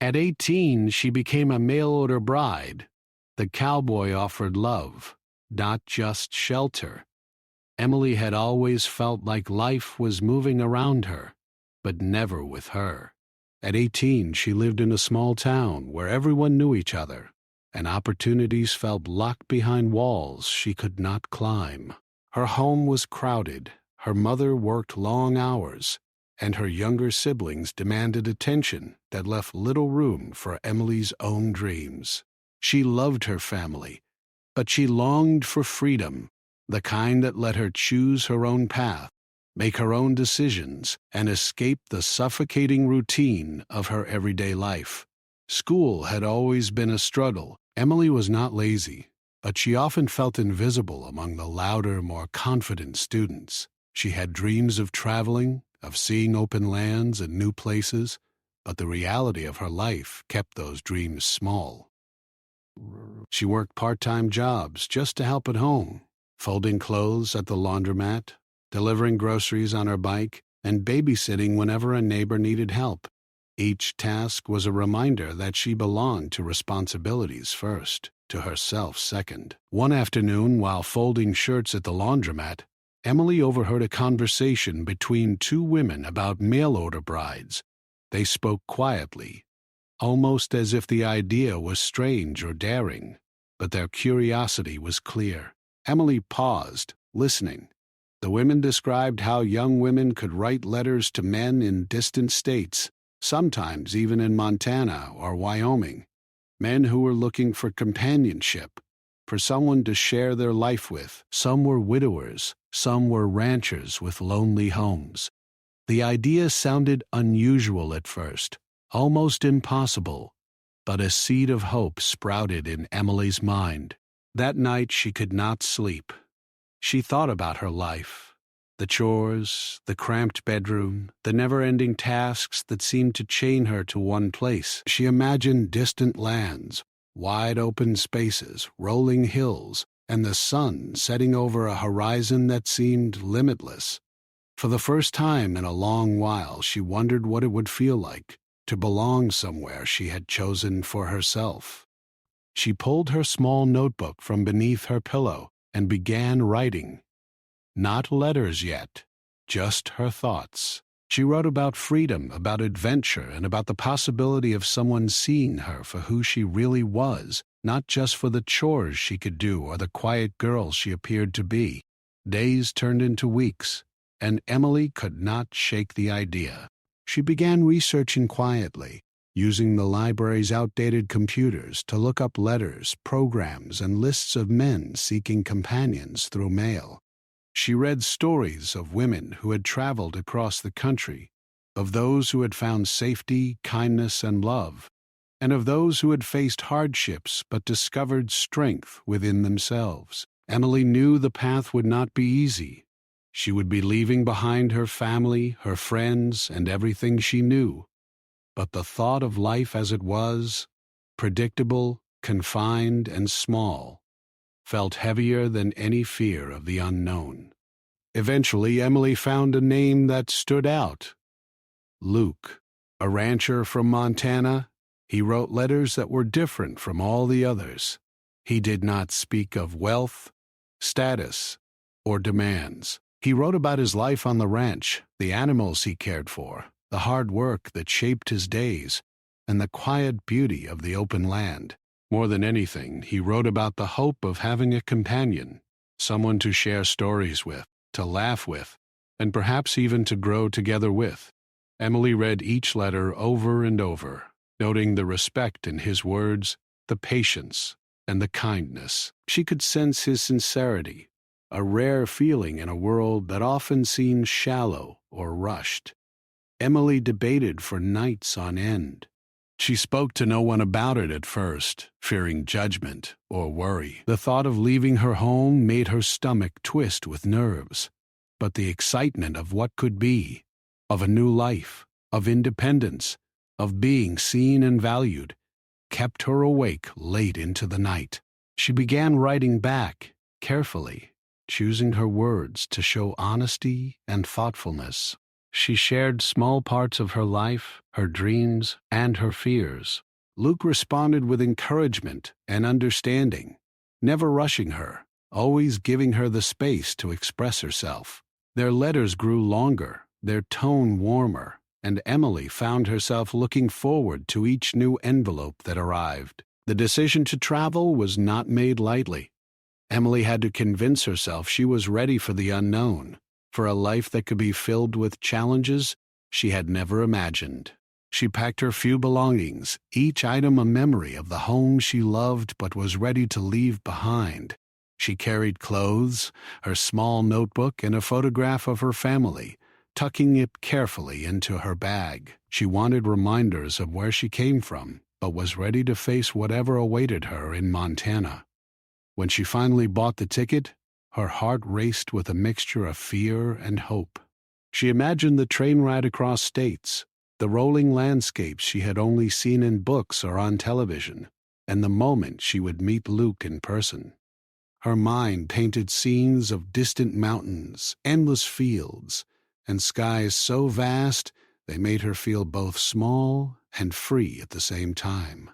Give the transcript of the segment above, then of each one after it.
At 18, she became a mail-order bride. The cowboy offered love, not just shelter. Emily had always felt like life was moving around her, but never with her. At 18, she lived in a small town where everyone knew each other, and opportunities felt locked behind walls she could not climb. Her home was crowded, her mother worked long hours, and her younger siblings demanded attention that left little room for Emily's own dreams. She loved her family, but she longed for freedom, the kind that let her choose her own path, make her own decisions, and escape the suffocating routine of her everyday life. School had always been a struggle. Emily was not lazy, but she often felt invisible among the louder, more confident students. She had dreams of traveling, of seeing open lands and new places, but the reality of her life kept those dreams small. She worked part-time jobs just to help at home, folding clothes at the laundromat, delivering groceries on her bike, and babysitting whenever a neighbor needed help. Each task was a reminder that she belonged to responsibilities first, to herself second. One afternoon, while folding shirts at the laundromat, Emily overheard a conversation between two women about mail-order brides. They spoke quietly, almost as if the idea was strange or daring, but their curiosity was clear. Emily paused, listening. The women described how young women could write letters to men in distant states, sometimes even in Montana or Wyoming, men who were looking for companionship, for someone to share their life with. Some were widowers, some were ranchers with lonely homes. The idea sounded unusual at first, almost impossible, but a seed of hope sprouted in Emily's mind. That night she could not sleep. She thought about her life, the chores, the cramped bedroom, the never-ending tasks that seemed to chain her to one place. She imagined distant lands, wide open spaces, rolling hills, and the sun setting over a horizon that seemed limitless. For the first time in a long while, she wondered what it would feel like to belong somewhere she had chosen for herself. She pulled her small notebook from beneath her pillow and began writing. Not letters yet, just her thoughts. She wrote about freedom, about adventure, and about the possibility of someone seeing her for who she really was, not just for the chores she could do or the quiet girl she appeared to be. Days turned into weeks, and Emily could not shake the idea. She began researching quietly, using the library's outdated computers to look up letters, programs, and lists of men seeking companions through mail. She read stories of women who had traveled across the country, of those who had found safety, kindness, and love, and of those who had faced hardships but discovered strength within themselves. Emily knew the path would not be easy. She would be leaving behind her family, her friends, and everything she knew. But the thought of life as it was, predictable, confined, and small, felt heavier than any fear of the unknown. Eventually, Emily found a name that stood out. Luke, a rancher from Montana. He wrote letters that were different from all the others. He did not speak of wealth, status, or demands. He wrote about his life on the ranch, the animals he cared for, the hard work that shaped his days, and the quiet beauty of the open land. More than anything, he wrote about the hope of having a companion, someone to share stories with, to laugh with, and perhaps even to grow together with. Emily read each letter over and over, noting the respect in his words, the patience, and the kindness. She could sense his sincerity, a rare feeling in a world that often seems shallow or rushed. Emily debated for nights on end. She spoke to no one about it at first, fearing judgment or worry. The thought of leaving her home made her stomach twist with nerves. But the excitement of what could be, of a new life, of independence, of being seen and valued, kept her awake late into the night. She began writing back, carefully, choosing her words to show honesty and thoughtfulness. She shared small parts of her life, her dreams, and her fears. Luke responded with encouragement and understanding, never rushing her, always giving her the space to express herself. Their letters grew longer, their tone warmer, and Emily found herself looking forward to each new envelope that arrived. The decision to travel was not made lightly. Emily had to convince herself she was ready for the unknown, for a life that could be filled with challenges she had never imagined. She packed her few belongings, each item a memory of the home she loved but was ready to leave behind. She carried clothes, her small notebook, and a photograph of her family, tucking it carefully into her bag. She wanted reminders of where she came from, but was ready to face whatever awaited her in Montana. When she finally bought the ticket, her heart raced with a mixture of fear and hope. She imagined the train ride across states, the rolling landscapes she had only seen in books or on television, and the moment she would meet Luke in person. Her mind painted scenes of distant mountains, endless fields, and skies so vast they made her feel both small and free at the same time.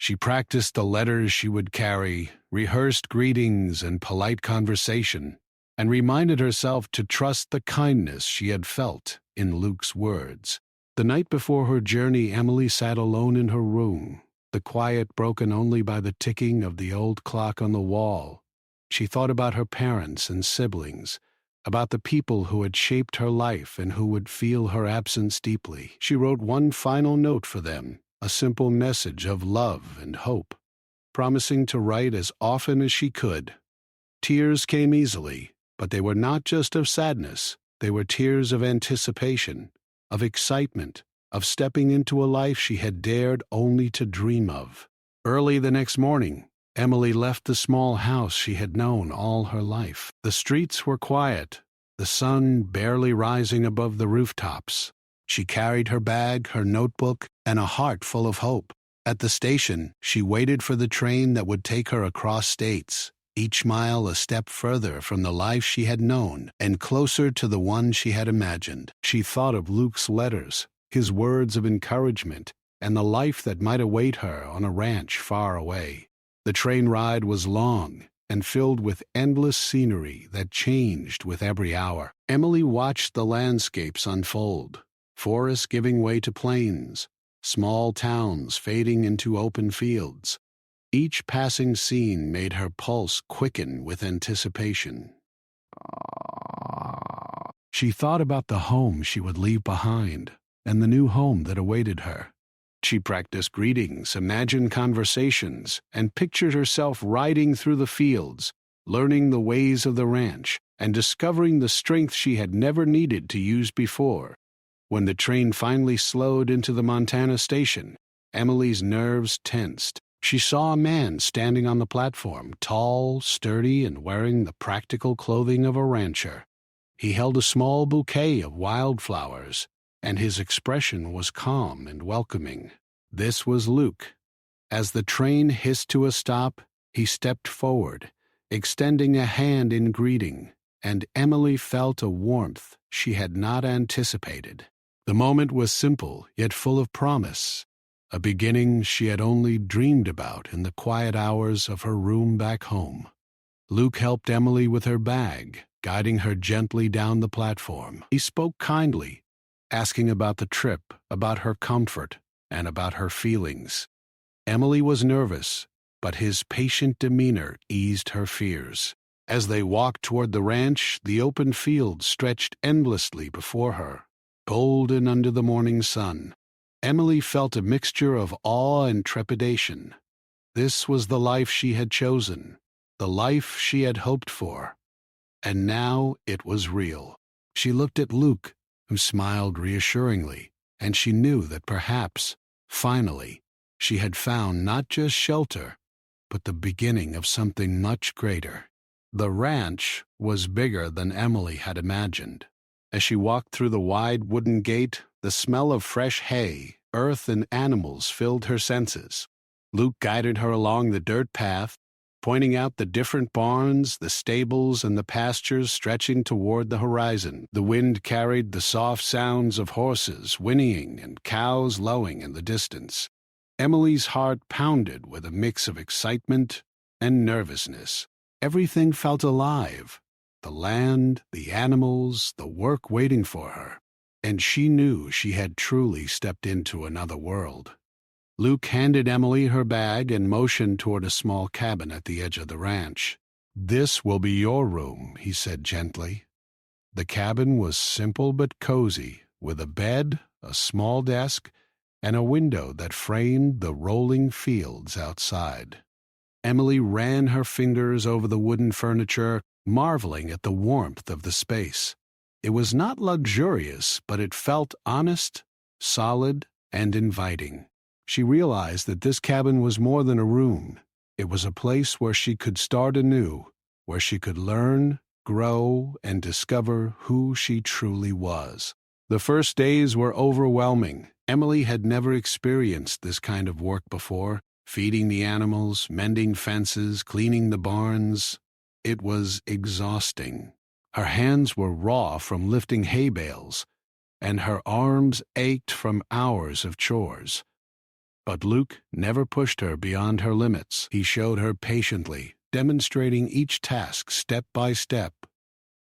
She practiced the letters she would carry, rehearsed greetings and polite conversation, and reminded herself to trust the kindness she had felt in Luke's words. The night before her journey, Emily sat alone in her room, the quiet broken only by the ticking of the old clock on the wall. She thought about her parents and siblings, about the people who had shaped her life and who would feel her absence deeply. She wrote one final note for them, a simple message of love and hope, promising to write as often as she could. Tears came easily, but they were not just of sadness. They were tears of anticipation, of excitement, of stepping into a life she had dared only to dream of. Early the next morning, Emily left the small house she had known all her life. The streets were quiet, the sun barely rising above the rooftops. She carried her bag, her notebook, and a heart full of hope. At the station, she waited for the train that would take her across states, each mile a step further from the life she had known and closer to the one she had imagined. She thought of Luke's letters, his words of encouragement, and the life that might await her on a ranch far away. The train ride was long and filled with endless scenery that changed with every hour. Emily watched the landscapes unfold, forests giving way to plains, small towns fading into open fields. Each passing scene made her pulse quicken with anticipation. She thought about the home she would leave behind and the new home that awaited her. She practiced greetings, imagined conversations, and pictured herself riding through the fields, learning the ways of the ranch, and discovering the strength she had never needed to use before. When the train finally slowed into the Montana station, Emily's nerves tensed. She saw a man standing on the platform, tall, sturdy, and wearing the practical clothing of a rancher. He held a small bouquet of wildflowers, and his expression was calm and welcoming. This was Luke. As the train hissed to a stop, he stepped forward, extending a hand in greeting, and Emily felt a warmth she had not anticipated. The moment was simple, yet full of promise, a beginning she had only dreamed about in the quiet hours of her room back home. Luke helped Emily with her bag, guiding her gently down the platform. He spoke kindly, asking about the trip, about her comfort, and about her feelings. Emily was nervous, but his patient demeanor eased her fears. As they walked toward the ranch, the open fields stretched endlessly before her, golden under the morning sun. Emily felt a mixture of awe and trepidation. This was the life she had chosen, the life she had hoped for, and now it was real. She looked at Luke, who smiled reassuringly, and she knew that perhaps, finally, she had found not just shelter, but the beginning of something much greater. The ranch was bigger than Emily had imagined. As she walked through the wide wooden gate, the smell of fresh hay, earth, and animals filled her senses. Luke guided her along the dirt path, pointing out the different barns, the stables, and the pastures stretching toward the horizon. The wind carried the soft sounds of horses whinnying and cows lowing in the distance. Emily's heart pounded with a mix of excitement and nervousness. Everything felt alive. The land, the animals, the work waiting for her. And she knew she had truly stepped into another world. Luke handed Emily her bag and motioned toward a small cabin at the edge of the ranch. "This will be your room," he said gently. The cabin was simple but cozy, with a bed, a small desk, and a window that framed the rolling fields outside. Emily ran her fingers over the wooden furniture, marveling at the warmth of the space. It was not luxurious, but it felt honest, solid, and inviting. She realized that this cabin was more than a room. It was a place where she could start anew, where she could learn, grow, and discover who she truly was. The first days were overwhelming. Emily had never experienced this kind of work before, feeding the animals, mending fences, cleaning the barns. It was exhausting. Her hands were raw from lifting hay bales, and her arms ached from hours of chores. But Luke never pushed her beyond her limits. He showed her patiently, demonstrating each task step by step.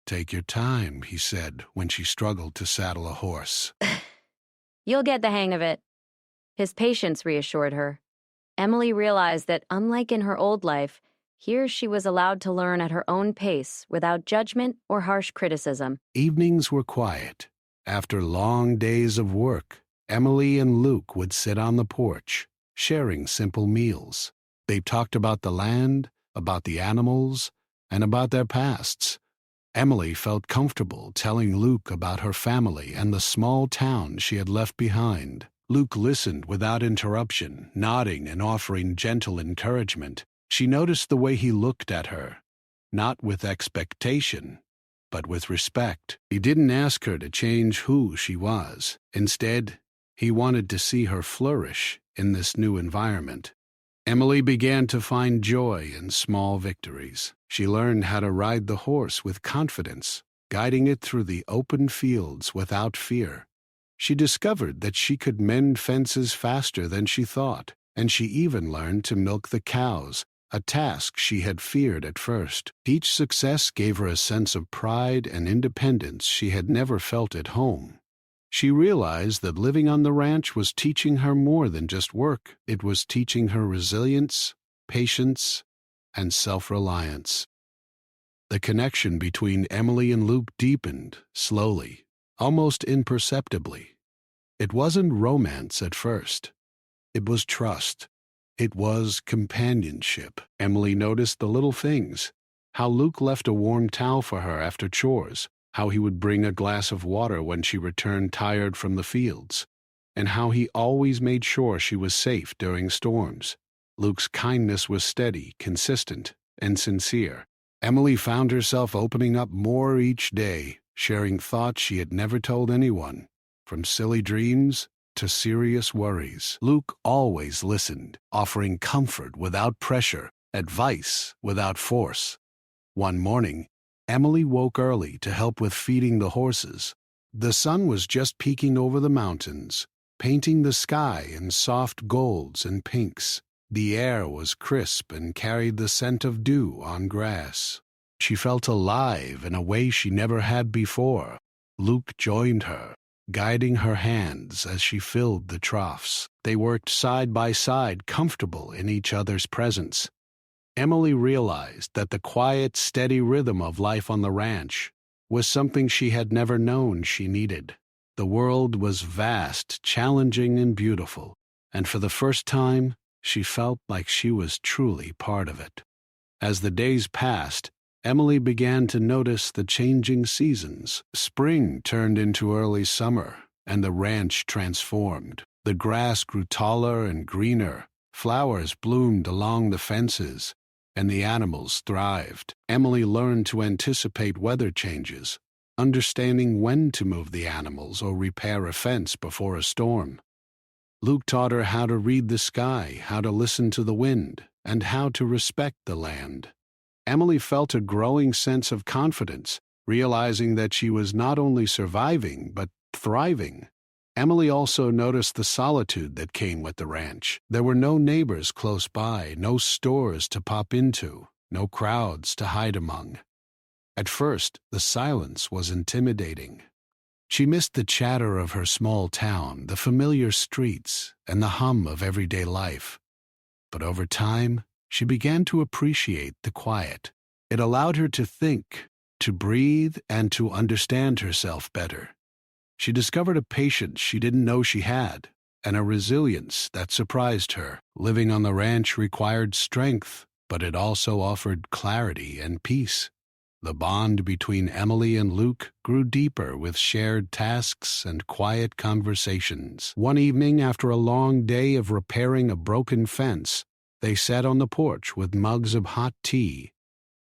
"Take your time," he said when she struggled to saddle a horse. "You'll get the hang of it." His patience reassured her. Emily realized that, unlike in her old life, here she was allowed to learn at her own pace without judgment or harsh criticism. Evenings were quiet. After long days of work, Emily and Luke would sit on the porch, sharing simple meals. They talked about the land, about the animals, and about their pasts. Emily felt comfortable telling Luke about her family and the small town she had left behind. Luke listened without interruption, nodding and offering gentle encouragement. She noticed the way he looked at her, not with expectation, but with respect. He didn't ask her to change who she was. Instead, he wanted to see her flourish in this new environment. Emily began to find joy in small victories. She learned how to ride the horse with confidence, guiding it through the open fields without fear. She discovered that she could mend fences faster than she thought, and she even learned to milk the cows, a task she had feared at first. Each success gave her a sense of pride and independence she had never felt at home. She realized that living on the ranch was teaching her more than just work. It was teaching her resilience, patience, and self-reliance. The connection between Emily and Luke deepened, slowly, almost imperceptibly. It wasn't romance at first. It was trust. It was companionship. Emily noticed the little things, how Luke left a warm towel for her after chores, how he would bring a glass of water when she returned tired from the fields, and how he always made sure she was safe during storms. Luke's kindness was steady, consistent, and sincere. Emily found herself opening up more each day, sharing thoughts she had never told anyone, from silly dreams to serious worries. Luke always listened, offering comfort without pressure, advice without force. One morning, Emily woke early to help with feeding the horses. The sun was just peeking over the mountains, painting the sky in soft golds and pinks. The air was crisp and carried the scent of dew on grass. She felt alive in a way she never had before. Luke joined her, guiding her hands as she filled the troughs. They worked side by side, comfortable in each other's presence. Emily realized that the quiet, steady rhythm of life on the ranch was something she had never known she needed. The world was vast, challenging, and beautiful, and for the first time, she felt like she was truly part of it. As the days passed, Emily began to notice the changing seasons. Spring turned into early summer, and the ranch transformed. The grass grew taller and greener, flowers bloomed along the fences, and the animals thrived. Emily learned to anticipate weather changes, understanding when to move the animals or repair a fence before a storm. Luke taught her how to read the sky, how to listen to the wind, and how to respect the land. Emily felt a growing sense of confidence, realizing that she was not only surviving but thriving. Emily also noticed the solitude that came with the ranch. There were no neighbors close by, no stores to pop into, no crowds to hide among. At first, the silence was intimidating. She missed the chatter of her small town, the familiar streets, and the hum of everyday life. But over time, she began to appreciate the quiet. It allowed her to think, to breathe, and to understand herself better. She discovered a patience she didn't know she had, and a resilience that surprised her. Living on the ranch required strength, but it also offered clarity and peace. The bond between Emily and Luke grew deeper with shared tasks and quiet conversations. One evening, after a long day of repairing a broken fence, they sat on the porch with mugs of hot tea.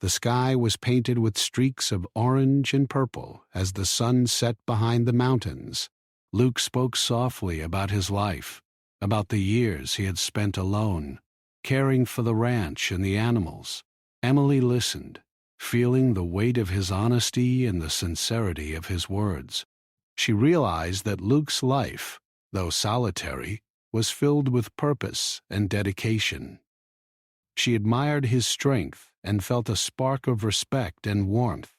The sky was painted with streaks of orange and purple as the sun set behind the mountains. Luke spoke softly about his life, about the years he had spent alone, caring for the ranch and the animals. Emily listened, feeling the weight of his honesty and the sincerity of his words. She realized that Luke's life, though solitary, was filled with purpose and dedication. She admired his strength and felt a spark of respect and warmth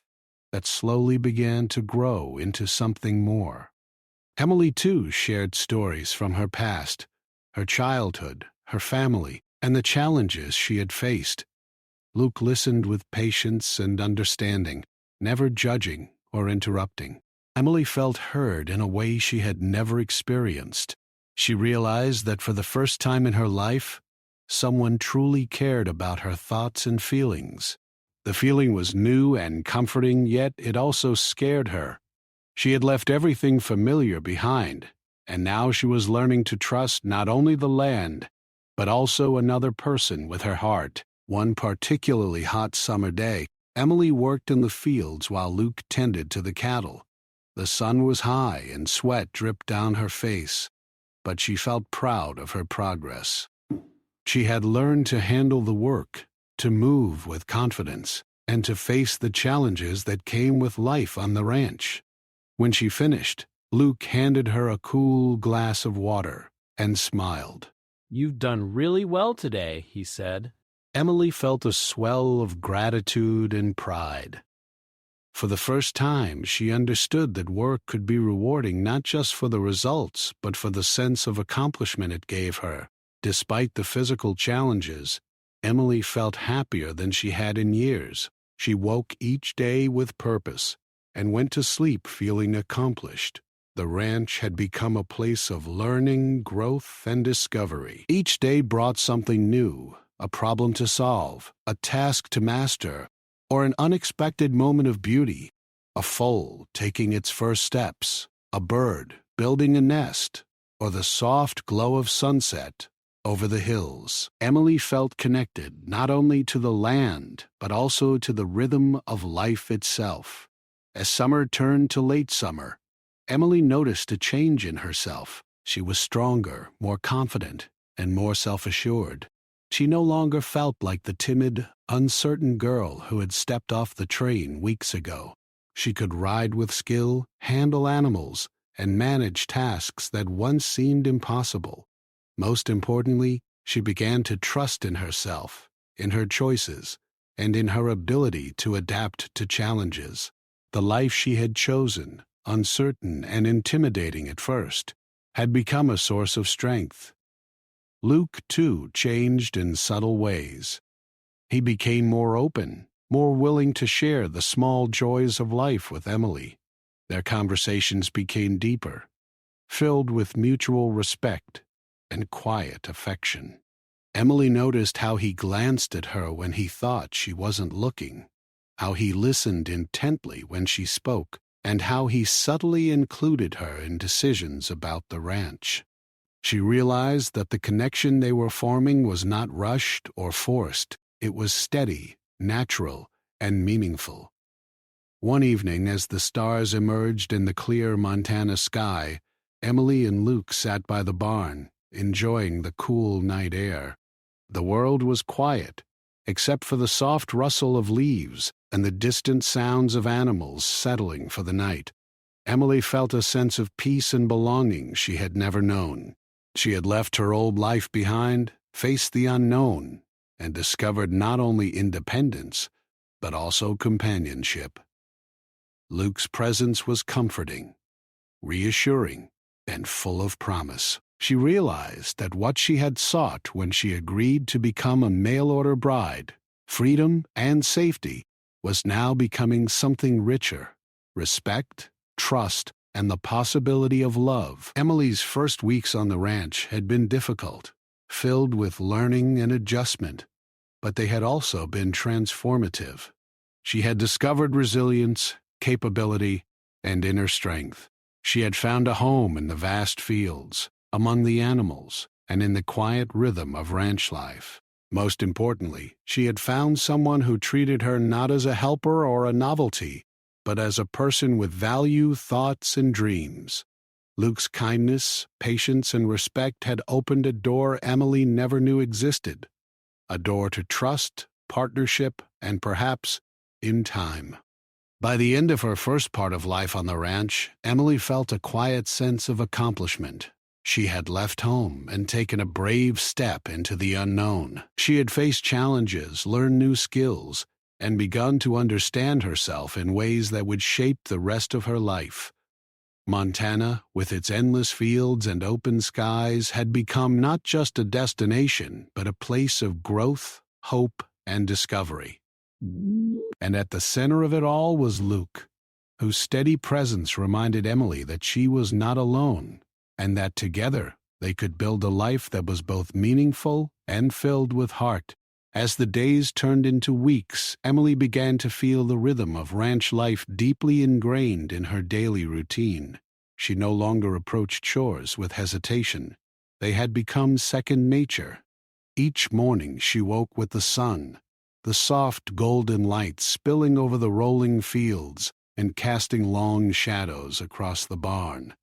that slowly began to grow into something more. Emily, too, shared stories from her past, her childhood, her family, and the challenges she had faced. Luke listened with patience and understanding, never judging or interrupting. Emily felt heard in a way she had never experienced. She realized that for the first time in her life, someone truly cared about her thoughts and feelings. The feeling was new and comforting, yet it also scared her. She had left everything familiar behind, and now she was learning to trust not only the land, but also another person with her heart. One particularly hot summer day, Emily worked in the fields while Luke tended to the cattle. The sun was high and sweat dripped down her face, but she felt proud of her progress. She had learned to handle the work, to move with confidence, and to face the challenges that came with life on the ranch. When she finished, Luke handed her a cool glass of water and smiled. "You've done really well today," he said. Emily felt a swell of gratitude and pride. For the first time, she understood that work could be rewarding not just for the results, but for the sense of accomplishment it gave her. Despite the physical challenges, Emily felt happier than she had in years. She woke each day with purpose and went to sleep feeling accomplished. The ranch had become a place of learning, growth, and discovery. Each day brought something new, a problem to solve, a task to master, or an unexpected moment of beauty. A foal taking its first steps, a bird building a nest, or the soft glow of sunset over the hills. Emily felt connected not only to the land, but also to the rhythm of life itself. As summer turned to late summer, Emily noticed a change in herself. She was stronger, more confident, and more self-assured. She no longer felt like the timid, uncertain girl who had stepped off the train weeks ago. She could ride with skill, handle animals, and manage tasks that once seemed impossible. Most importantly, she began to trust in herself, in her choices, and in her ability to adapt to challenges. The life she had chosen, uncertain and intimidating at first, had become a source of strength. Luke, too, changed in subtle ways. He became more open, more willing to share the small joys of life with Emily. Their conversations became deeper, filled with mutual respect and quiet affection. Emily noticed how he glanced at her when he thought she wasn't looking, how he listened intently when she spoke, and how he subtly included her in decisions about the ranch. She realized that the connection they were forming was not rushed or forced. It was steady, natural, and meaningful. One evening, as the stars emerged in the clear Montana sky, Emily and Luke sat by the barn, enjoying the cool night air. The world was quiet, except for the soft rustle of leaves and the distant sounds of animals settling for the night. Emily felt a sense of peace and belonging she had never known. She had left her old life behind, faced the unknown, and discovered not only independence, but also companionship. Luke's presence was comforting, reassuring, and full of promise. She realized that what she had sought when she agreed to become a mail-order bride, freedom and safety, was now becoming something richer: respect, trust, and the possibility of love. Emily's first weeks on the ranch had been difficult, filled with learning and adjustment, but they had also been transformative. She had discovered resilience, capability, and inner strength. She had found a home in the vast fields, among the animals, and in the quiet rhythm of ranch life. Most importantly, she had found someone who treated her not as a helper or a novelty, but as a person with value, thoughts, and dreams. Luke's kindness, patience, and respect had opened a door Emily never knew existed, a door to trust, partnership, and perhaps, in time. By the end of her first part of life on the ranch, Emily felt a quiet sense of accomplishment. She had left home and taken a brave step into the unknown. She had faced challenges, learned new skills, and begun to understand herself in ways that would shape the rest of her life. Montana, with its endless fields and open skies, had become not just a destination, but a place of growth, hope, and discovery. And at the center of it all was Luke, whose steady presence reminded Emily that she was not alone, and that together they could build a life that was both meaningful and filled with heart. As the days turned into weeks, Emily began to feel the rhythm of ranch life deeply ingrained in her daily routine. She no longer approached chores with hesitation. They had become second nature. Each morning she woke with the sun, the soft golden light spilling over the rolling fields and casting long shadows across the barn.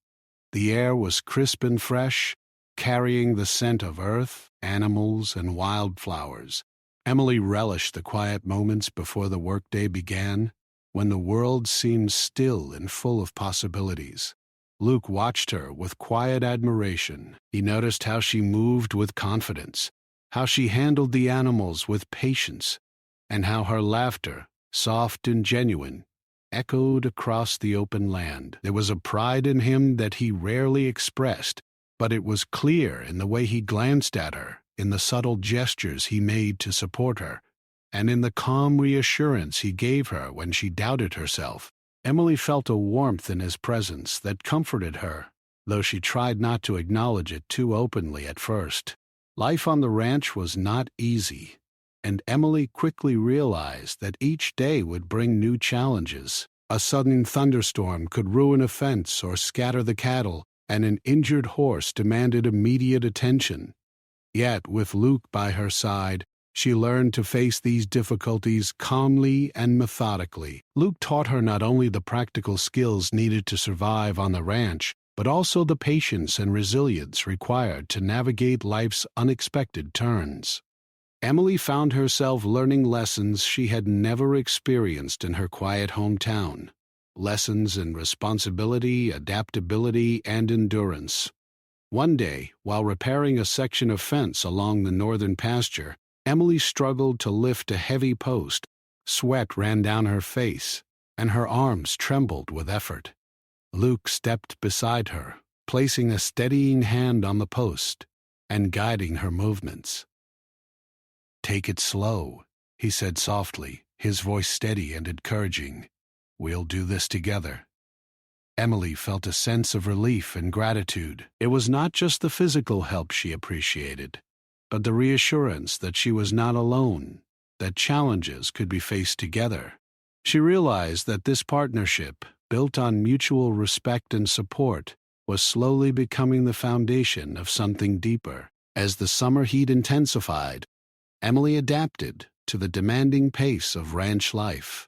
The air was crisp and fresh, carrying the scent of earth, animals, and wildflowers. Emily relished the quiet moments before the workday began, when the world seemed still and full of possibilities. Luke watched her with quiet admiration. He noticed how she moved with confidence, how she handled the animals with patience, and how her laughter, soft and genuine, echoed across the open land. There was a pride in him that he rarely expressed, but it was clear in the way he glanced at her, in the subtle gestures he made to support her, and in the calm reassurance he gave her when she doubted herself. Emily felt a warmth in his presence that comforted her, though she tried not to acknowledge it too openly at first. Life on the ranch was not easy, and Emily quickly realized that each day would bring new challenges. A sudden thunderstorm could ruin a fence or scatter the cattle, and an injured horse demanded immediate attention. Yet, with Luke by her side, she learned to face these difficulties calmly and methodically. Luke taught her not only the practical skills needed to survive on the ranch, but also the patience and resilience required to navigate life's unexpected turns. Emily found herself learning lessons she had never experienced in her quiet hometown. Lessons in responsibility, adaptability, and endurance. One day, while repairing a section of fence along the northern pasture, Emily struggled to lift a heavy post. Sweat ran down her face, and her arms trembled with effort. Luke stepped beside her, placing a steadying hand on the post and guiding her movements. "Take it slow," he said softly, his voice steady and encouraging. "We'll do this together." Emily felt a sense of relief and gratitude. It was not just the physical help she appreciated, but the reassurance that she was not alone, that challenges could be faced together. She realized that this partnership, built on mutual respect and support, was slowly becoming the foundation of something deeper. As the summer heat intensified, Emily adapted to the demanding pace of ranch life.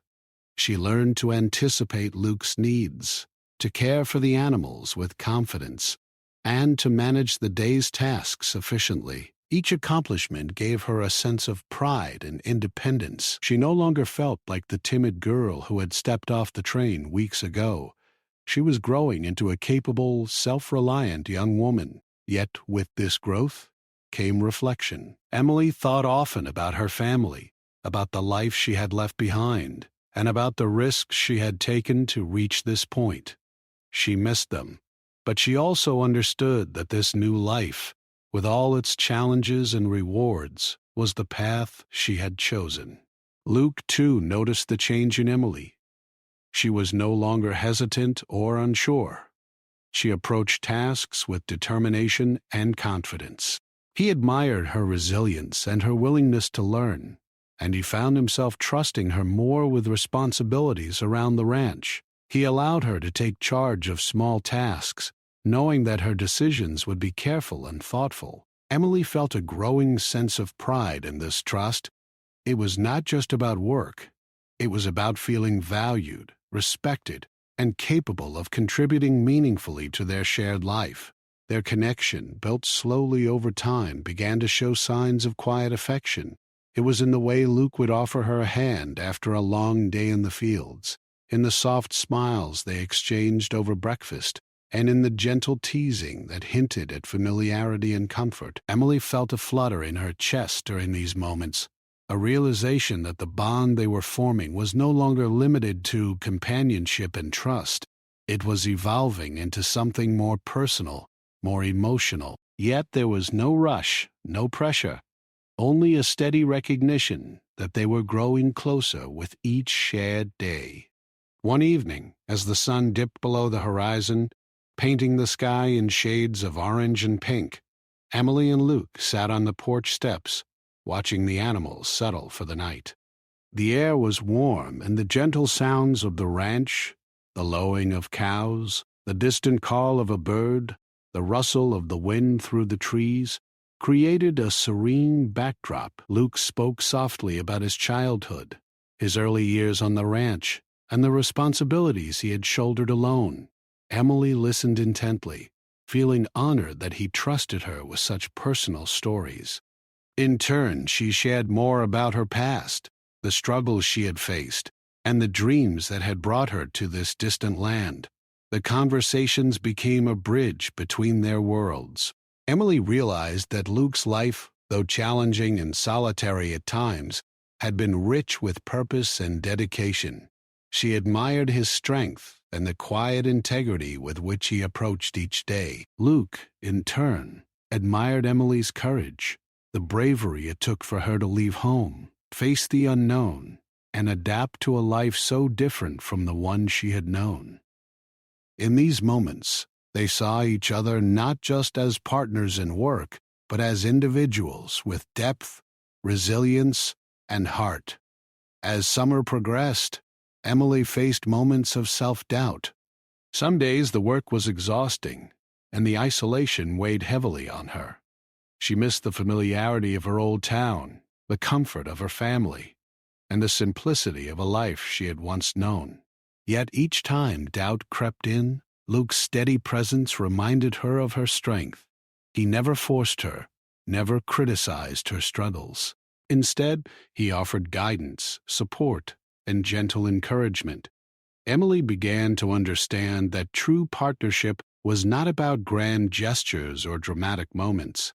She learned to anticipate Luke's needs, to care for the animals with confidence, and to manage the day's tasks efficiently. Each accomplishment gave her a sense of pride and independence. She no longer felt like the timid girl who had stepped off the train weeks ago. She was growing into a capable, self-reliant young woman. Yet with this growth came reflection. Emily thought often about her family, about the life she had left behind, and about the risks she had taken to reach this point. She missed them, but she also understood that this new life, with all its challenges and rewards, was the path she had chosen. Luke, too, noticed the change in Emily. She was no longer hesitant or unsure. She approached tasks with determination and confidence. He admired her resilience and her willingness to learn, and he found himself trusting her more with responsibilities around the ranch. He allowed her to take charge of small tasks, knowing that her decisions would be careful and thoughtful. Emily felt a growing sense of pride in this trust. It was not just about work. It was about feeling valued, respected, and capable of contributing meaningfully to their shared life. Their connection, built slowly over time, began to show signs of quiet affection. It was in the way Luke would offer her a hand after a long day in the fields, in the soft smiles they exchanged over breakfast, and in the gentle teasing that hinted at familiarity and comfort. Emily felt a flutter in her chest during these moments, a realization that the bond they were forming was no longer limited to companionship and trust. It was evolving into something more personal, more emotional. Yet there was no rush, no pressure, only a steady recognition that they were growing closer with each shared day. One evening, as the sun dipped below the horizon, painting the sky in shades of orange and pink, Emily and Luke sat on the porch steps, watching the animals settle for the night. The air was warm, and the gentle sounds of the ranch, the lowing of cows, the distant call of a bird, the rustle of the wind through the trees, created a serene backdrop. Luke spoke softly about his childhood, his early years on the ranch, and the responsibilities he had shouldered alone. Emily listened intently, feeling honored that he trusted her with such personal stories. In turn, she shared more about her past, the struggles she had faced, and the dreams that had brought her to this distant land. The conversations became a bridge between their worlds. Emily realized that Luke's life, though challenging and solitary at times, had been rich with purpose and dedication. She admired his strength and the quiet integrity with which he approached each day. Luke, in turn, admired Emily's courage, the bravery it took for her to leave home, face the unknown, and adapt to a life so different from the one she had known. In these moments, they saw each other not just as partners in work, but as individuals with depth, resilience, and heart. As summer progressed, Emily faced moments of self-doubt. Some days the work was exhausting, and the isolation weighed heavily on her. She missed the familiarity of her old town, the comfort of her family, and the simplicity of a life she had once known. Yet each time doubt crept in, Luke's steady presence reminded her of her strength. He never forced her, never criticized her struggles. Instead, he offered guidance, support, and gentle encouragement. Emily began to understand that true partnership was not about grand gestures or dramatic moments.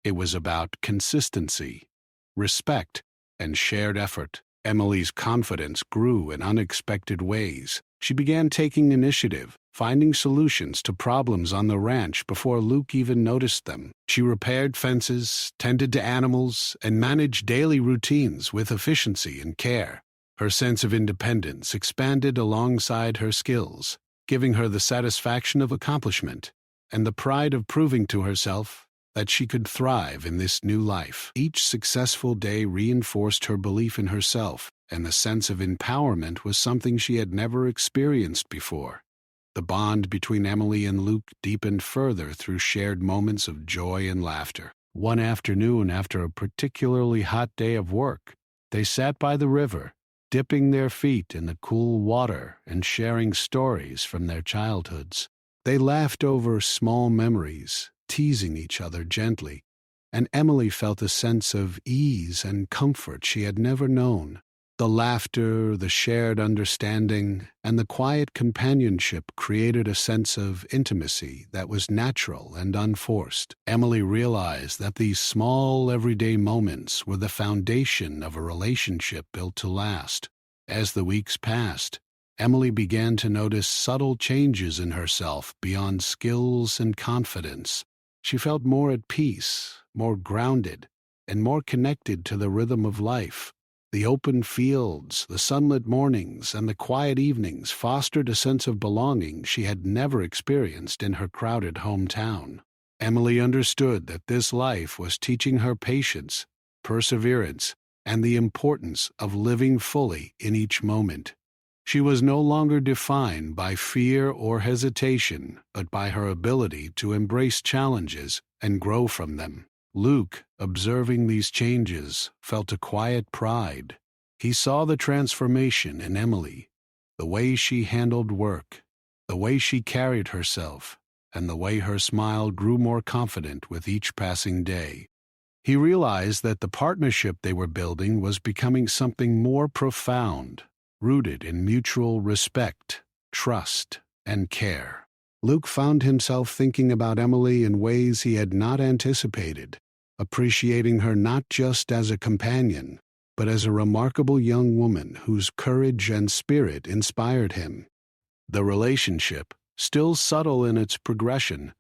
It was about consistency, respect, and shared effort. Emily's confidence grew in unexpected ways. She began taking initiative, finding solutions to problems on the ranch before Luke even noticed them. She repaired fences, tended to animals, and managed daily routines with efficiency and care. Her sense of independence expanded alongside her skills, giving her the satisfaction of accomplishment and the pride of proving to herself that she could thrive in this new life. Each successful day reinforced her belief in herself, and the sense of empowerment was something she had never experienced before. The bond between Emily and Luke deepened further through shared moments of joy and laughter. One afternoon, after a particularly hot day of work, they sat by the river, dipping their feet in the cool water and sharing stories from their childhoods. They laughed over small memories, teasing each other gently, and Emily felt a sense of ease and comfort she had never known. The laughter, the shared understanding, and the quiet companionship created a sense of intimacy that was natural and unforced. Emily realized that these small, everyday moments were the foundation of a relationship built to last. As the weeks passed, Emily began to notice subtle changes in herself beyond skills and confidence. She felt more at peace, more grounded, and more connected to the rhythm of life. The open fields, the sunlit mornings, and the quiet evenings fostered a sense of belonging she had never experienced in her crowded hometown. Emily understood that this life was teaching her patience, perseverance, and the importance of living fully in each moment. She was no longer defined by fear or hesitation, but by her ability to embrace challenges and grow from them. Luke, observing these changes, felt a quiet pride. He saw the transformation in Emily, the way she handled work, the way she carried herself, and the way her smile grew more confident with each passing day. He realized that the partnership they were building was becoming something more profound, rooted in mutual respect, trust, and care. Luke found himself thinking about Emily in ways he had not anticipated, appreciating her not just as a companion, but as a remarkable young woman whose courage and spirit inspired him. The relationship, still subtle in its progression,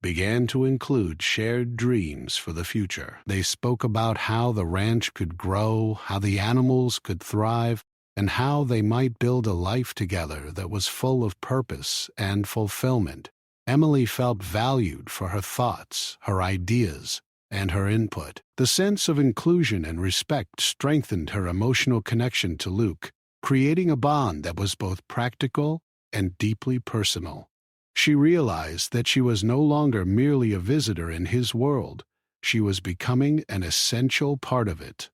began to include shared dreams for the future. They spoke about how the ranch could grow, how the animals could thrive, and how they might build a life together that was full of purpose and fulfillment. Emily felt valued for her thoughts, her ideas, and her input. The sense of inclusion and respect strengthened her emotional connection to Luke, creating a bond that was both practical and deeply personal. She realized that she was no longer merely a visitor in his world. She was becoming an essential part of it.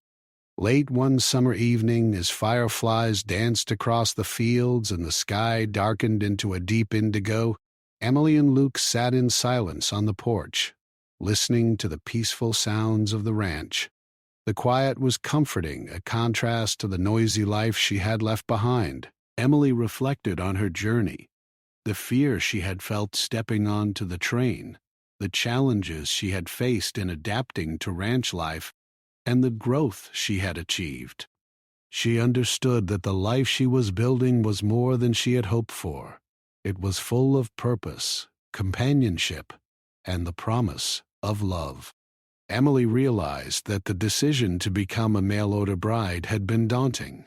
Late one summer evening, as fireflies danced across the fields and the sky darkened into a deep indigo, Emily and Luke sat in silence on the porch, listening to the peaceful sounds of the ranch. The quiet was comforting, a contrast to the noisy life she had left behind. Emily reflected on her journey, the fear she had felt stepping onto the train, the challenges she had faced in adapting to ranch life, and the growth she had achieved. She understood that the life she was building was more than she had hoped for. It was full of purpose, companionship, and the promise of love. Emily realized that the decision to become a mail-order bride had been daunting,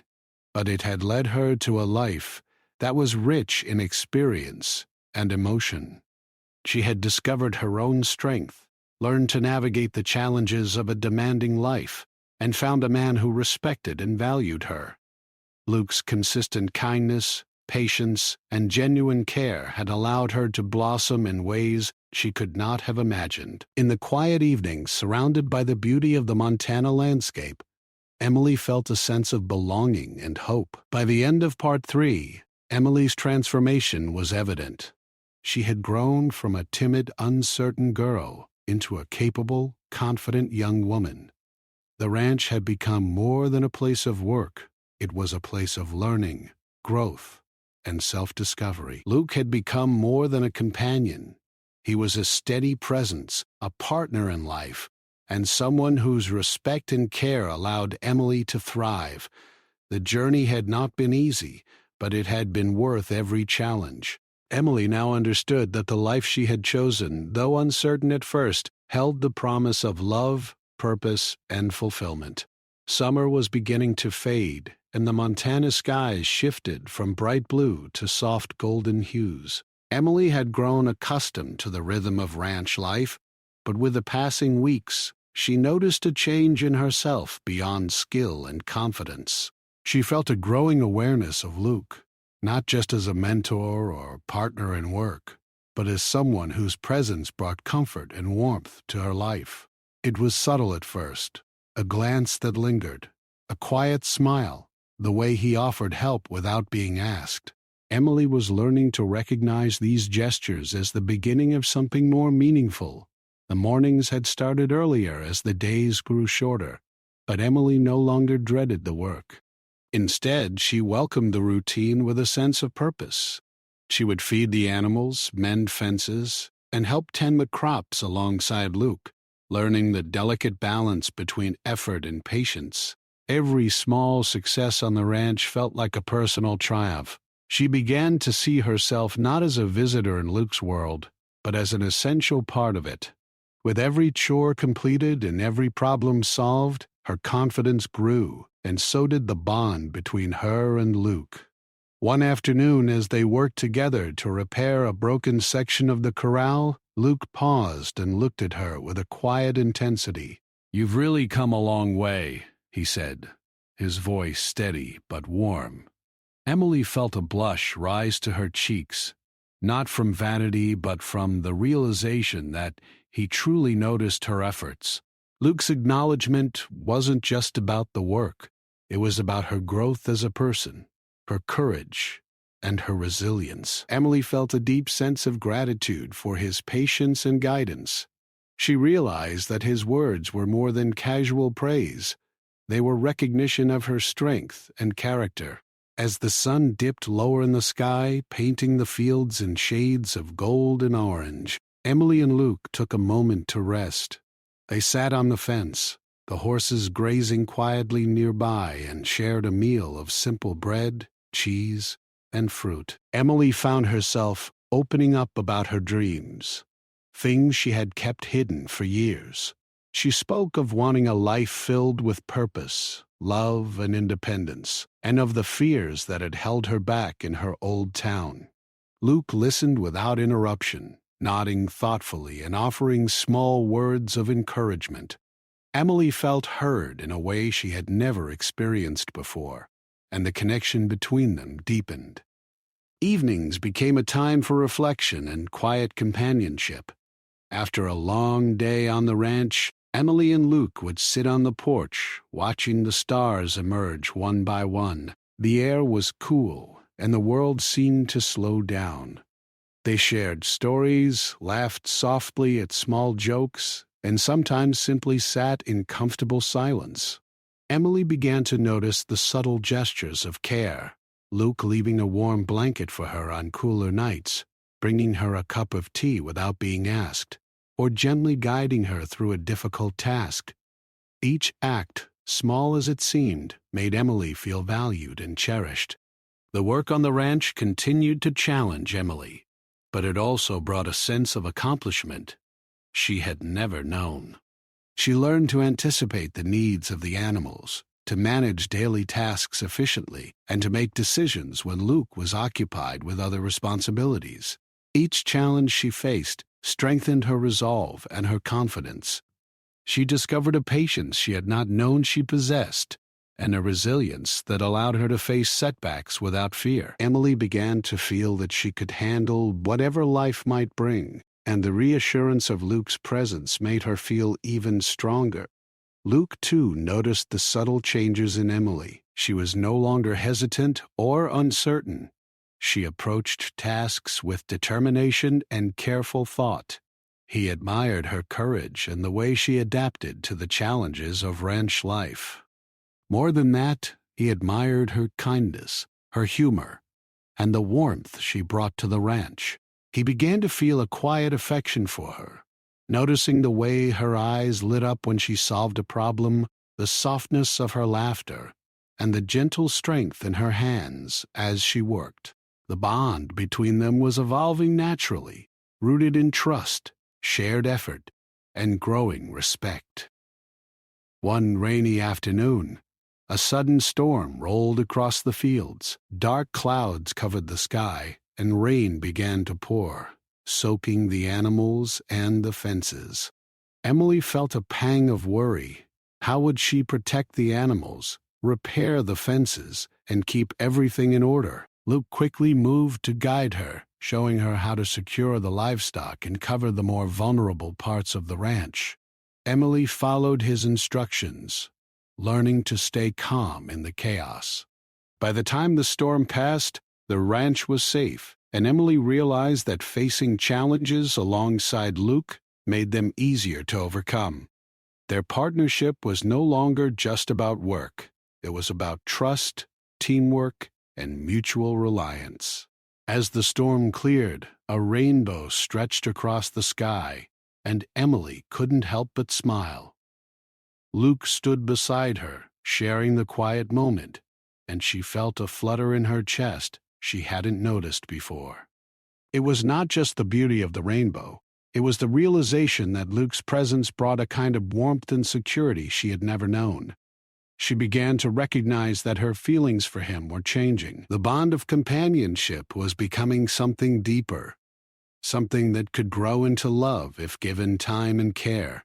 but it had led her to a life that was rich in experience and emotion. She had discovered her own strength, learned to navigate the challenges of a demanding life, and found a man who respected and valued her. Luke's consistent kindness, patience, and genuine care had allowed her to blossom in ways she could not have imagined. In the quiet evenings, surrounded by the beauty of the Montana landscape, Emily felt a sense of belonging and hope. By the end of Part 3, Emily's transformation was evident. She had grown from a timid, uncertain girl into a capable, confident young woman. The ranch had become more than a place of work. It was a place of learning, growth, and self-discovery. Luke had become more than a companion. He was a steady presence, a partner in life, and someone whose respect and care allowed Emily to thrive. The journey had not been easy, but it had been worth every challenge. Emily now understood that the life she had chosen, though uncertain at first, held the promise of love, purpose, and fulfillment. Summer was beginning to fade, and the Montana skies shifted from bright blue to soft golden hues. Emily had grown accustomed to the rhythm of ranch life, but with the passing weeks, she noticed a change in herself beyond skill and confidence. She felt a growing awareness of Luke, not just as a mentor or partner in work, but as someone whose presence brought comfort and warmth to her life. It was subtle at first, a glance that lingered, a quiet smile, the way he offered help without being asked. Emily was learning to recognize these gestures as the beginning of something more meaningful, The mornings had started earlier as the days grew shorter, but Emily no longer dreaded the work. Instead, she welcomed the routine with a sense of purpose. She would feed the animals, mend fences, and help tend the crops alongside Luke, learning the delicate balance between effort and patience. Every small success on the ranch felt like a personal triumph. She began to see herself not as a visitor in Luke's world, but as an essential part of it. With every chore completed and every problem solved, her confidence grew, and so did the bond between her and Luke. One afternoon, as they worked together to repair a broken section of the corral, Luke paused and looked at her with a quiet intensity. "You've really come a long way," he said, his voice steady but warm. Emily felt a blush rise to her cheeks, not from vanity but from the realization that he truly noticed her efforts. Luke's acknowledgement wasn't just about the work. It was about her growth as a person, her courage, and her resilience. Emily felt a deep sense of gratitude for his patience and guidance. She realized that his words were more than casual praise. They were recognition of her strength and character. As the sun dipped lower in the sky, painting the fields in shades of gold and orange, Emily and Luke took a moment to rest. They sat on the fence, the horses grazing quietly nearby, and shared a meal of simple bread, cheese, and fruit. Emily found herself opening up about her dreams, things she had kept hidden for years. She spoke of wanting a life filled with purpose, love, and independence, and of the fears that had held her back in her old town. Luke listened without interruption, nodding thoughtfully and offering small words of encouragement. Emily felt heard in a way she had never experienced before, and the connection between them deepened. Evenings became a time for reflection and quiet companionship. After a long day on the ranch, Emily and Luke would sit on the porch, watching the stars emerge one by one. The air was cool, and the world seemed to slow down. They shared stories, laughed softly at small jokes, and sometimes simply sat in comfortable silence. Emily began to notice the subtle gestures of care, Luke leaving a warm blanket for her on cooler nights, bringing her a cup of tea without being asked, or gently guiding her through a difficult task. Each act, small as it seemed, made Emily feel valued and cherished. The work on the ranch continued to challenge Emily, but it also brought a sense of accomplishment she had never known. She learned to anticipate the needs of the animals, to manage daily tasks efficiently, and to make decisions when Luke was occupied with other responsibilities. Each challenge she faced strengthened her resolve and her confidence. She discovered a patience she had not known she possessed, and a resilience that allowed her to face setbacks without fear. Emily began to feel that she could handle whatever life might bring, and the reassurance of Luke's presence made her feel even stronger. Luke, too, noticed the subtle changes in Emily. She was no longer hesitant or uncertain. She approached tasks with determination and careful thought. He admired her courage and the way she adapted to the challenges of ranch life. More than that, he admired her kindness, her humor, and the warmth she brought to the ranch. He began to feel a quiet affection for her, noticing the way her eyes lit up when she solved a problem, the softness of her laughter, and the gentle strength in her hands as she worked. The bond between them was evolving naturally, rooted in trust, shared effort, and growing respect. One rainy afternoon, a sudden storm rolled across the fields. Dark clouds covered the sky, and rain began to pour, soaking the animals and the fences. Emily felt a pang of worry. How would she protect the animals, repair the fences, and keep everything in order? Luke quickly moved to guide her, showing her how to secure the livestock and cover the more vulnerable parts of the ranch. Emily followed his instructions, learning to stay calm in the chaos. By the time the storm passed, the ranch was safe, and Emily realized that facing challenges alongside Luke made them easier to overcome. Their partnership was no longer just about work. It was about trust, teamwork, and mutual reliance. As the storm cleared, a rainbow stretched across the sky, and Emily couldn't help but smile. Luke stood beside her, sharing the quiet moment, and she felt a flutter in her chest she hadn't noticed before. It was not just the beauty of the rainbow. It was the realization that Luke's presence brought a kind of warmth and security she had never known. She began to recognize that her feelings for him were changing. The bond of companionship was becoming something deeper, something that could grow into love if given time and care.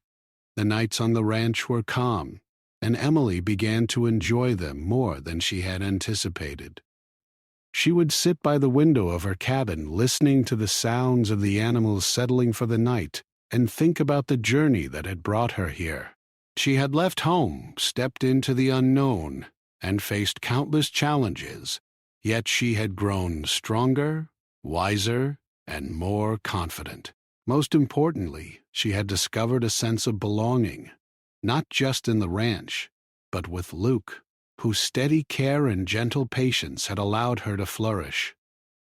The nights on the ranch were calm, and Emily began to enjoy them more than she had anticipated. She would sit by the window of her cabin, listening to the sounds of the animals settling for the night, and think about the journey that had brought her here. She had left home, stepped into the unknown, and faced countless challenges, yet she had grown stronger, wiser, and more confident. Most importantly, she had discovered a sense of belonging, not just in the ranch, but with Luke, whose steady care and gentle patience had allowed her to flourish.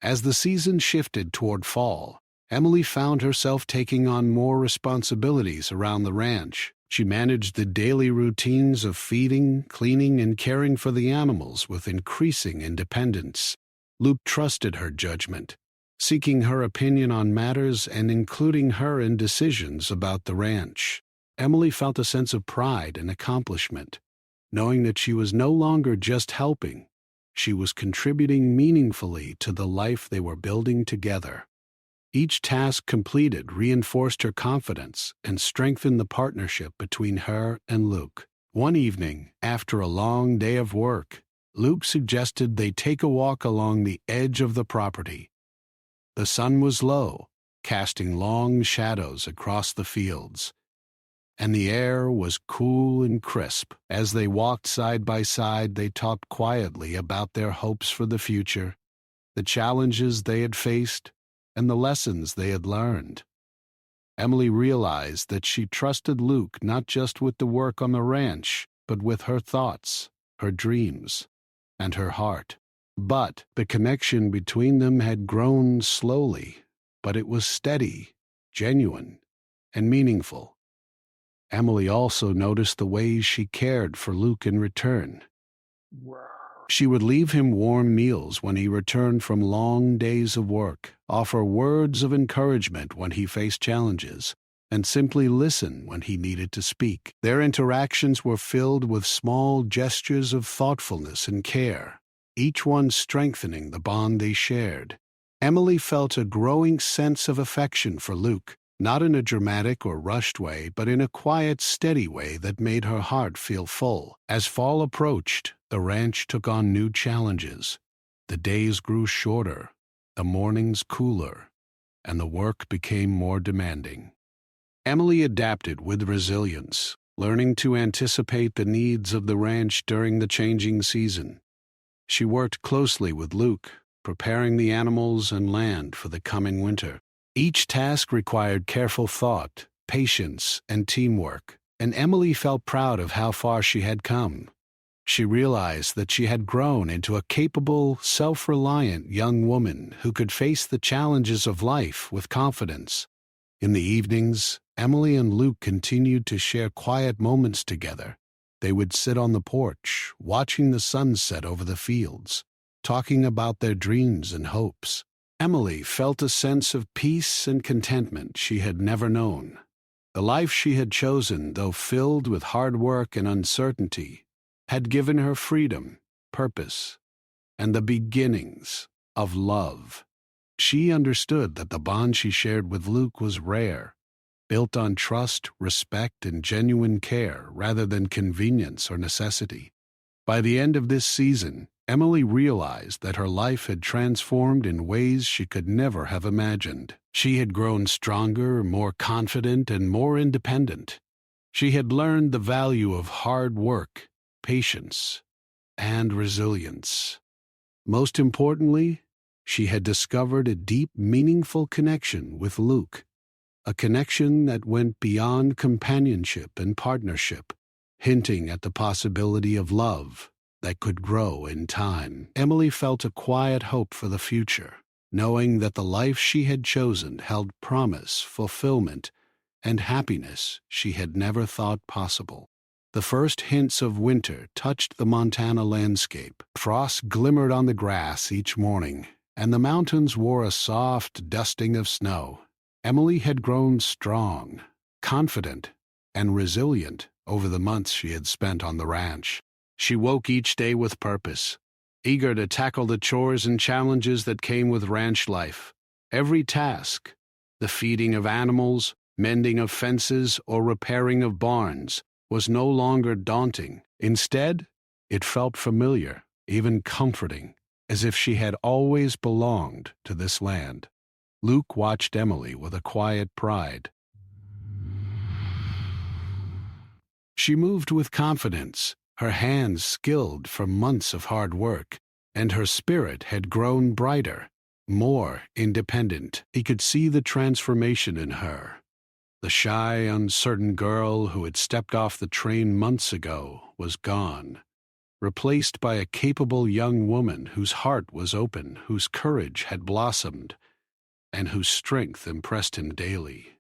As the season shifted toward fall, Emily found herself taking on more responsibilities around the ranch. She managed the daily routines of feeding, cleaning, and caring for the animals with increasing independence. Luke trusted her judgment, seeking her opinion on matters and including her in decisions about the ranch. Emily felt a sense of pride and accomplishment, knowing that she was no longer just helping, she was contributing meaningfully to the life they were building together. Each task completed reinforced her confidence and strengthened the partnership between her and Luke. One evening, after a long day of work, Luke suggested they take a walk along the edge of the property. The sun was low, casting long shadows across the fields, and the air was cool and crisp. As they walked side by side, they talked quietly about their hopes for the future, the challenges they had faced, and the lessons they had learned. Emily realized that she trusted Luke not just with the work on the ranch, but with her thoughts, her dreams, and her heart. But the connection between them had grown slowly, but it was steady, genuine, and meaningful. Emily also noticed the ways she cared for Luke in return. She would leave him warm meals when he returned from long days of work, offer words of encouragement when he faced challenges, and simply listen when he needed to speak. Their interactions were filled with small gestures of thoughtfulness and care, each one strengthening the bond they shared. Emily felt a growing sense of affection for Luke, not in a dramatic or rushed way, but in a quiet, steady way that made her heart feel full. As fall approached, the ranch took on new challenges. The days grew shorter, the mornings cooler, and the work became more demanding. Emily adapted with resilience, learning to anticipate the needs of the ranch during the changing season. She worked closely with Luke, preparing the animals and land for the coming winter. Each task required careful thought, patience, and teamwork, and Emily felt proud of how far she had come. She realized that she had grown into a capable, self-reliant young woman who could face the challenges of life with confidence. In the evenings, Emily and Luke continued to share quiet moments together. They would sit on the porch, watching the sunset over the fields, talking about their dreams and hopes. Emily felt a sense of peace and contentment she had never known. The life she had chosen, though filled with hard work and uncertainty, had given her freedom, purpose, and the beginnings of love. She understood that the bond she shared with Luke was rare, built on trust, respect, and genuine care rather than convenience or necessity. By the end of this season, Emily realized that her life had transformed in ways she could never have imagined. She had grown stronger, more confident, and more independent. She had learned the value of hard work, patience, and resilience. Most importantly, she had discovered a deep, meaningful connection with Luke. a connection that went beyond companionship and partnership, hinting at the possibility of love that could grow in time. Emily felt a quiet hope for the future, knowing that the life she had chosen held promise, fulfillment, and happiness she had never thought possible. The first hints of winter touched the Montana landscape. Frost glimmered on the grass each morning, and the mountains wore a soft dusting of snow. Emily had grown strong, confident, and resilient over the months she had spent on the ranch. She woke each day with purpose, eager to tackle the chores and challenges that came with ranch life. Every task, the feeding of animals, mending of fences, or repairing of barns, was no longer daunting. Instead, it felt familiar, even comforting, as if she had always belonged to this land. Luke watched Emily with a quiet pride. She moved with confidence, her hands skilled from months of hard work, and her spirit had grown brighter, more independent. He could see the transformation in her. The shy, uncertain girl who had stepped off the train months ago was gone, replaced by a capable young woman whose heart was open, whose courage had blossomed, and whose strength impressed him daily.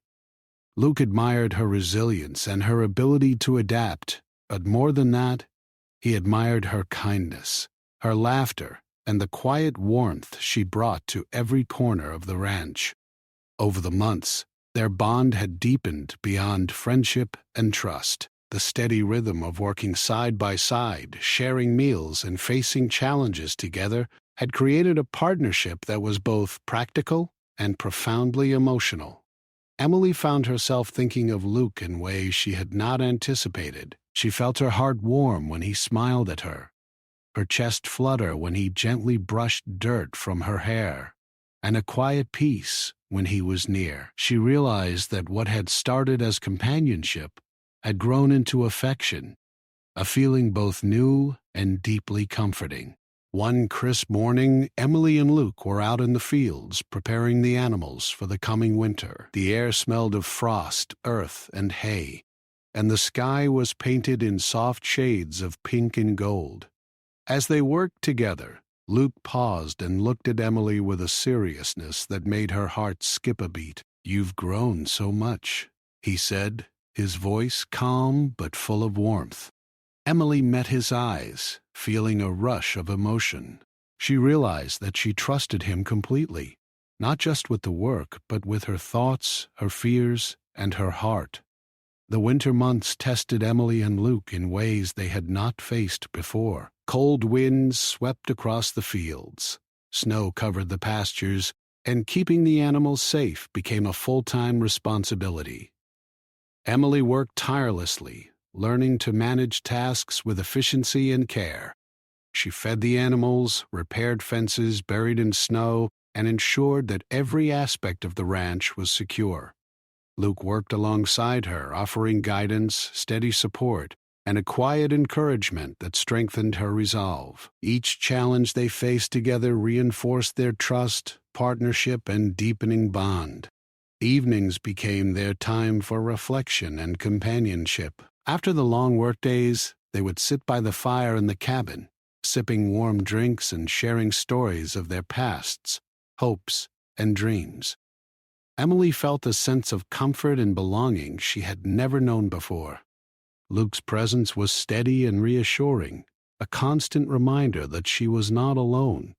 Luke admired her resilience and her ability to adapt, but more than that, he admired her kindness, her laughter, and the quiet warmth she brought to every corner of the ranch. Over the months, their bond had deepened beyond friendship and trust. The steady rhythm of working side by side, sharing meals, and facing challenges together had created a partnership that was both practical and profoundly emotional. Emily found herself thinking of Luke in ways she had not anticipated. She felt her heart warm when he smiled at her, her chest flutter when he gently brushed dirt from her hair, and a quiet peace when he was near. She realized that what had started as companionship had grown into affection, a feeling both new and deeply comforting. One crisp morning, Emily and Luke were out in the fields preparing the animals for the coming winter. The air smelled of frost, earth, and hay, and the sky was painted in soft shades of pink and gold. As they worked together, Luke paused and looked at Emily with a seriousness that made her heart skip a beat. "You've grown so much," he said, his voice calm but full of warmth. Emily met his eyes, feeling a rush of emotion. She realized that she trusted him completely, not just with the work, but with her thoughts, her fears, and her heart. The winter months tested Emily and Luke in ways they had not faced before. Cold winds swept across the fields, snow covered the pastures, and keeping the animals safe became a full-time responsibility. Emily worked tirelessly, learning to manage tasks with efficiency and care. She fed the animals, repaired fences buried in snow, and ensured that every aspect of the ranch was secure. Luke worked alongside her, offering guidance, steady support, and a quiet encouragement that strengthened her resolve. Each challenge they faced together reinforced their trust, partnership, and deepening bond. Evenings became their time for reflection and companionship. After the long workdays, they would sit by the fire in the cabin, sipping warm drinks and sharing stories of their pasts, hopes, and dreams. Emily felt a sense of comfort and belonging she had never known before. Luke's presence was steady and reassuring, a constant reminder that she was not alone.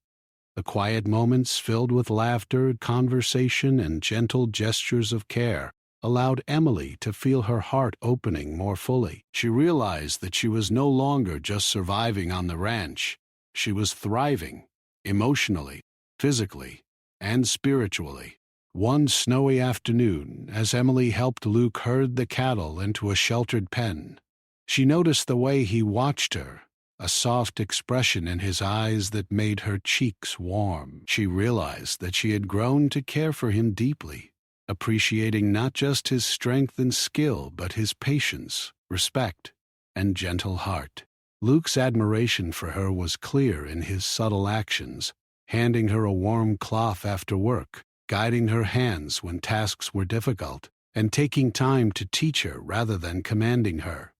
The quiet moments filled with laughter, conversation, and gentle gestures of care allowed Emily to feel her heart opening more fully. She realized that she was no longer just surviving on the ranch. She was thriving, emotionally, physically, and spiritually. One snowy afternoon, as Emily helped Luke herd the cattle into a sheltered pen, she noticed the way he watched her, a soft expression in his eyes that made her cheeks warm. She realized that she had grown to care for him deeply, appreciating not just his strength and skill, but his patience, respect, and gentle heart. Luke's admiration for her was clear in his subtle actions, handing her a warm cloth after work, guiding her hands when tasks were difficult, and taking time to teach her rather than commanding her.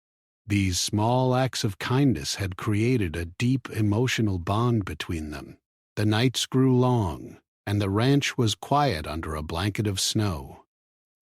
These small acts of kindness had created a deep emotional bond between them. The nights grew long, and the ranch was quiet under a blanket of snow.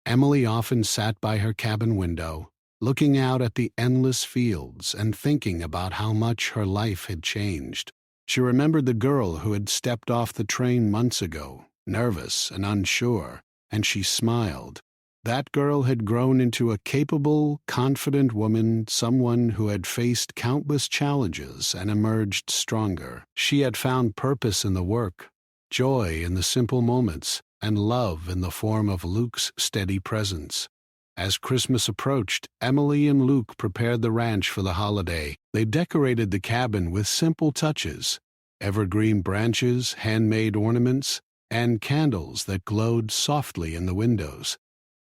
Emily often sat by her cabin window, looking out at the endless fields and thinking about how much her life had changed. She remembered the girl who had stepped off the train months ago, nervous and unsure, and she smiled. That girl had grown into a capable, confident woman, someone who had faced countless challenges and emerged stronger. She had found purpose in the work, joy in the simple moments, and love in the form of Luke's steady presence. As Christmas approached, Emily and Luke prepared the ranch for the holiday. They decorated the cabin with simple touches: evergreen branches, handmade ornaments, and candles that glowed softly in the windows.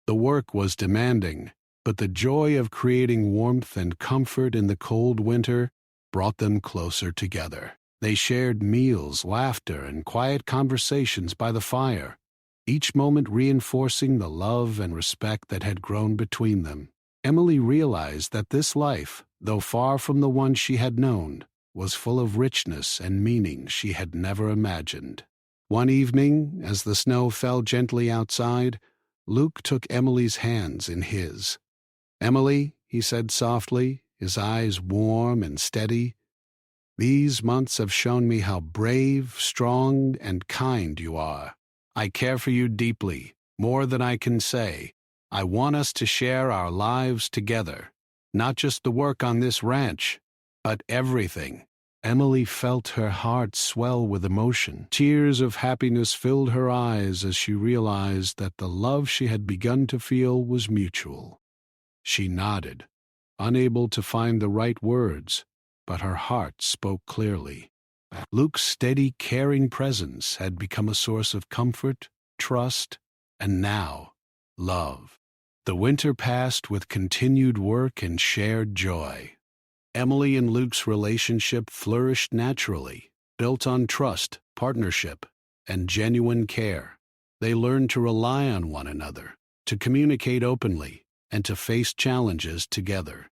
The work was demanding, but the joy of creating warmth and comfort in the cold winter brought them closer together. They shared meals, laughter, and quiet conversations by the fire, each moment reinforcing the love and respect that had grown between them. Emily realized that this life, though far from the one she had known, was full of richness and meaning she had never imagined. One evening, as the snow fell gently outside, Luke took Emily's hands in his. "Emily," he said softly, his eyes warm and steady, "these months have shown me how brave, strong, and kind you are. I care for you deeply, more than I can say. I want us to share our lives together, not just the work on this ranch, but everything." Emily felt her heart swell with emotion. Tears of happiness filled her eyes as she realized that the love she had begun to feel was mutual. She nodded, unable to find the right words, but her heart spoke clearly. Luke's steady, caring presence had become a source of comfort, trust, and now, love. The winter passed with continued work and shared joy. Emily and Luke's relationship flourished naturally, built on trust, partnership, and genuine care. They learned to rely on one another, to communicate openly, and to face challenges together.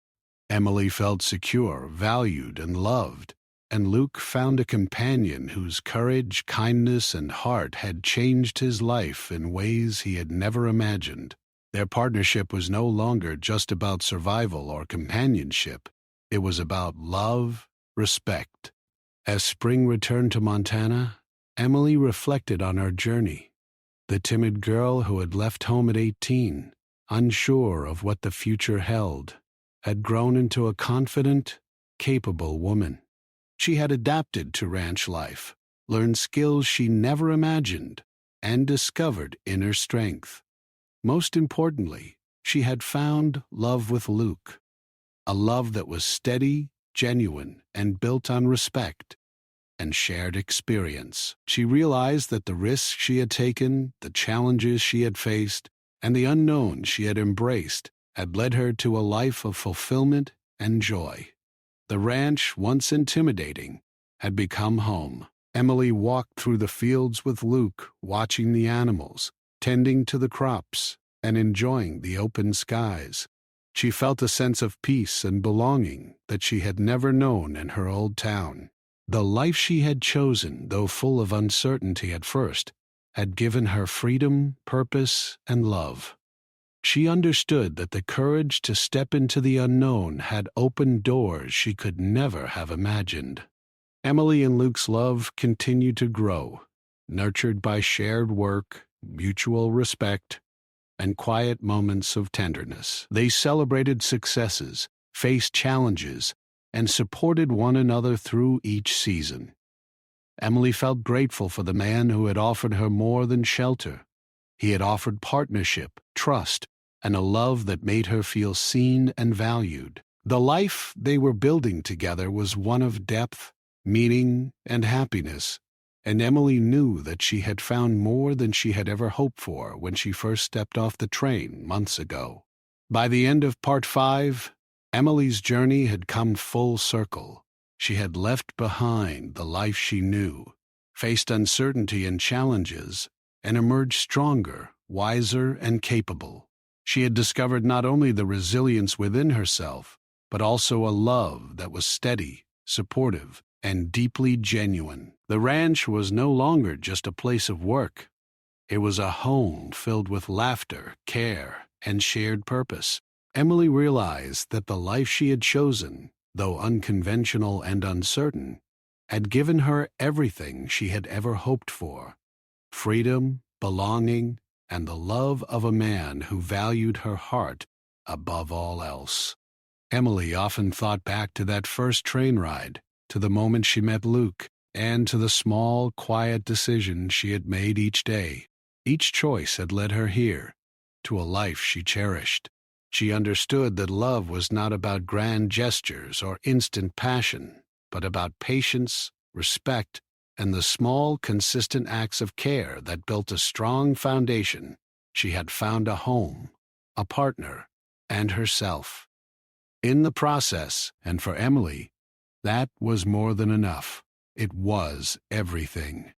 Emily felt secure, valued, and loved, and Luke found a companion whose courage, kindness, and heart had changed his life in ways he had never imagined. Their partnership was no longer just about survival or companionship. It was about love, respect. As spring returned to Montana, Emily reflected on her journey. The timid girl who had left home at 18, unsure of what the future held, had grown into a confident, capable woman. She had adapted to ranch life, learned skills she never imagined, and discovered inner strength. Most importantly, she had found love with Luke. A love that was steady, genuine, and built on respect and shared experience. She realized that the risks she had taken, the challenges she had faced, and the unknown she had embraced had led her to a life of fulfillment and joy. The ranch, once intimidating, had become home. Emily walked through the fields with Luke, watching the animals, tending to the crops, and enjoying the open skies. She felt a sense of peace and belonging that she had never known in her old town. The life she had chosen, though full of uncertainty at first, had given her freedom, purpose, and love. She understood that the courage to step into the unknown had opened doors she could never have imagined. Emily and Luke's love continued to grow, nurtured by shared work, mutual respect, and quiet moments of tenderness. They celebrated successes, faced challenges, and supported one another through each season. Emily felt grateful for the man who had offered her more than shelter. He had offered partnership, trust, and a love that made her feel seen and valued. The life they were building together was one of depth, meaning, and happiness, and Emily knew that she had found more than she had ever hoped for when she first stepped off the train months ago. By the end of Part 5, Emily's journey had come full circle. She had left behind the life she knew, faced uncertainty and challenges, and emerged stronger, wiser, and capable. She had discovered not only the resilience within herself, but also a love that was steady, supportive, and deeply genuine. The ranch was no longer just a place of work. It was a home filled with laughter, care, and shared purpose. Emily realized that the life she had chosen, though unconventional and uncertain, had given her everything she had ever hoped for: freedom, belonging, and the love of a man who valued her heart above all else. Emily often thought back to that first train ride, to the moment she met Luke, and to the small, quiet decisions she had made each day. Each choice had led her here, to a life she cherished. She understood that love was not about grand gestures or instant passion, but about patience, respect, and the small, consistent acts of care that built a strong foundation. She had found a home, a partner, and herself. In the process, and for Emily, that was more than enough. It was everything.